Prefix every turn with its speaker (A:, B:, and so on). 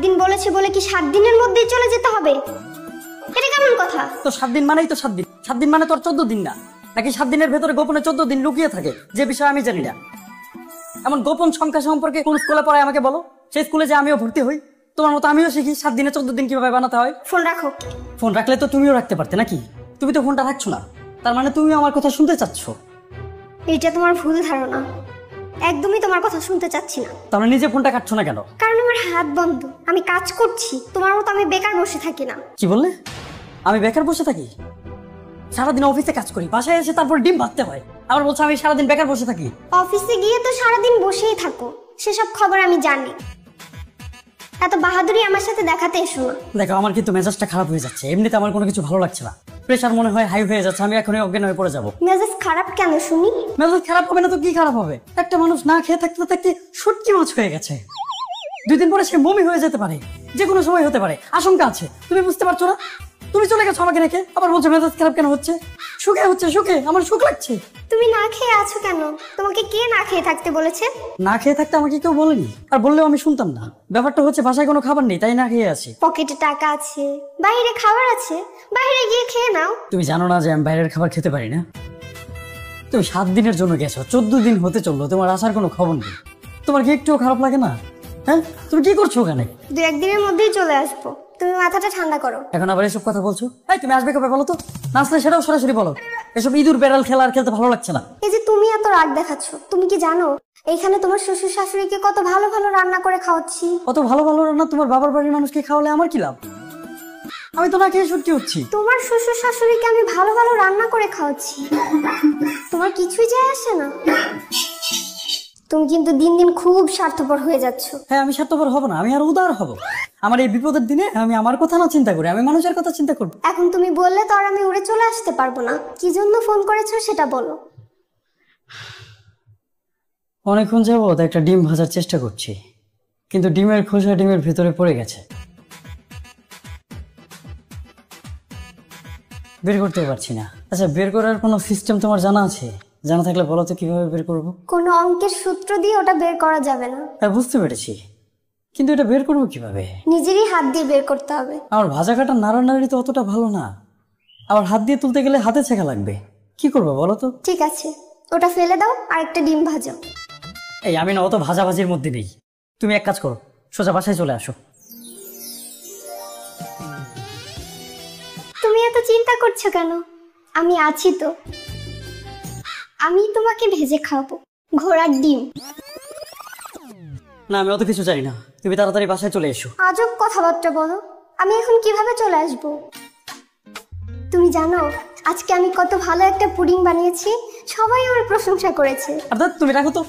A: দিন বলেছে বলে কি 7 দিনের মধ্যেই চলে যেতে হবে? এটা কেমন কথা?
B: তো 7 দিন মানেই তো 7 দিন। 7 দিন মানে তো আর 14 দিন না। নাকি 7 দিনের ভেতরে গোপনে 14 দিন লুকিয়ে থাকে, যে বিষয়ে আমি জানি না। এমন গোপন সংখ্যা সম্পর্কে কোন স্কুলে পড়ায় আমাকে বলো। সেই স্কুলে যে আমিও ভর্তি হই, তোমার মতো আমিও শিখি 7 দিনে 14 দিন কিভাবে বানাতে হয়।
A: ফোন রাখো।
B: ফোন রাখলে তো তুমিও রাখতে পারতে নাকি? তুমি তো ফোনটা রাখছো না, তার মানে তুমি আমার কথা শুনতে চাচ্ছ।
A: এটা তোমার ভুল ধারণা, একদমই তোমার কথা শুনতে চাচ্ছি না।
B: তাহলে নিজে ফোনটা কাটছো না কেন?
A: কারণ আমার হাত বন্ধ, আমি কাজ করছি। তোমার মতো আমি বেকার বসে থাকি না।
B: কি বললে? আমি বেকার বসে থাকি? সারাদিন অফিসে কাজ করি, বাসায় এসে তারপর ডিম ভাততে হয়, আবার বলছো আমি সারাদিন বেকার বসে থাকি।
A: অফিসে গিয়ে তো সারাদিন বসেই থাকো, সেসব খবর আমি জানি। এত বাহাদুরি আমার সাথে দেখাতে এসো না।
B: দেখো, আমার কিন্তু মেজাজটা খারাপ হয়ে যাচ্ছে। এমনিতে আমার কোনো কিছু ভালো লাগছে না, প্রেশার মনে হয় হাই হয়ে যাচ্ছে। আমি এখনই অজ্ঞান হয়ে পড়ে যাবো।
A: মেজাজ খারাপ কেন শুনি?
B: মেজাজ খারাপ হবে না তো কি খারাপ হবে? একটা মানুষ না খেয়ে থাকতে থাকতে শুটকি মাছ হয়ে গেছে। 2 দিন পরে সে বমি হয়ে যেতে পারে, যে কোনো সময় হতে পারে, আশঙ্কা আছে। তুমি বুঝতে পারছো না? তুমি চলে গেছো আমাকে রেখে, আবার বলছো মেজাজ খারাপ কেন হচ্ছে? সুখে হচ্ছে, সুখে, আমার সুখ লাগছে।
A: তুমি না খেয়ে আছো কেন? তোমাকে কে না খেয়ে থাকতে বলেছে?
B: না খেয়ে থাকতে আমাকে কেউ বলেনি, আর বললেও আমি শুনতাম না। ব্যাপারটা হচ্ছে বাসায় কোনো খাবার নেই, তাই না খেয়ে আছি।
A: পকেটে টাকা আছে, বাইরে খাবার আছে, বাইরে গিয়ে খেয়ে নাও।
B: তুমি জানো না যে আমি বাইরের খাবার খেতে পারি না? তুমি 7 দিনের জন্য গেছো, 14 দিন হতে চললো, তোমার আসার কোনো খবর নেই। তোমার কি একটুও খারাপ লাগে না? হ্যাঁ, তুমি কি করছো ওখানে?
A: 2-1 দিনের মধ্যেই চলে আসবো, তুমি মাথাটা ঠান্ডা করো।
B: এখন আবার এসব কথা বলছো? এই, তুমি আসবে কবে বলো তো? না আসলে সেটাও সরাসরি বলো। এসব ইঁদুর বেড়াল খেলা আর খেলতে ভালো লাগছে না।
A: এই যে তুমি এত রাগ দেখাচ্ছ, তুমি কি জানো এইখানে তোমার শ্বশুর শাশুড়িকে কত ভালো ভালো রান্না করে খাওয়াচ্ছি?
B: কত ভালো ভালো রান্না তোমার বাবার বাড়ির মানুষকে খাওয়ালে আমার কি লাভ? আমি তো না খেয়ে সত্যি হচ্ছি।
A: তোমার শ্বশুর শাশুড়িকে আমি ভালো ভালো রান্না করে খাওয়াচ্ছি, তোমার কিছুই যায় আসে না। তুমি কিন্তু দিন দিন খুব স্বার্থপর হয়ে যাচ্ছ।
B: হ্যাঁ, আমি স্বার্থপর হব না, আমি আর উদার হব। আমার এই বিপদের দিনে আমি আমার কথা না চিন্তা করি, আমি মানুষের কথা চিন্তা করবো।
A: এখন তুমি বললে তো আর আমি উড়ে চলে আসতে পারবো না। কি জন্য ফোন করেছো সেটা বলো।
B: অনেকক্ষণ যাবত একটা ডিম ভাজার চেষ্টা করছি, কিন্তু ডিমের খোসা ডিমের ভেতরে পড়ে গেছে, বের করতে পারছি না। আচ্ছা, বের করার কোনো সিস্টেম তোমার জানা আছে? জানা থাকলে বলো তো কিভাবে বের করবো।
A: কোনো অঙ্কের সূত্র দিয়ে ওটা বের করা যাবে না।
B: হ্যাঁ, বুঝতে পেরেছি, কিন্তু এটা বের করবো কিভাবে?
A: নিজেরই হাত দিয়ে বের করতে হবে।
B: আমার ভাজা কাটা নাড়ানাড়ি তো অতটা ভালো না, আবার হাত দিয়ে তুলতে গেলে হাতে ছেঁকা লাগবে। কি করবো বলো তো?
A: ঠিক আছে, ওটা ফেলে দাও আর একটা ডিম ভাজো।
B: এই, আমি না অত ভাজাভাজির মধ্যে নেই। তুমি এক কাজ করো, সোজা বাসায় চলে আসো।
A: তুমি এত চিন্তা করছো কেন? আমি আছি তো, আমি তোমাকে ভেজে খাওয়াবো। ঘোড়ার ডিম।
B: না, আমি অত কিছু চাই না, তুমি তাড়াতাড়ি বাসায় চলে এসো।
A: আজব কথাবার্তা বলো, আমি এখন কিভাবে চলে আসবো? তুমি জানো আজকে আমি কত ভালো একটা পুডিং বানিয়েছি, সবাই আমার প্রশংসা করেছে।
B: অর্থাৎ তুমি রাখো তো।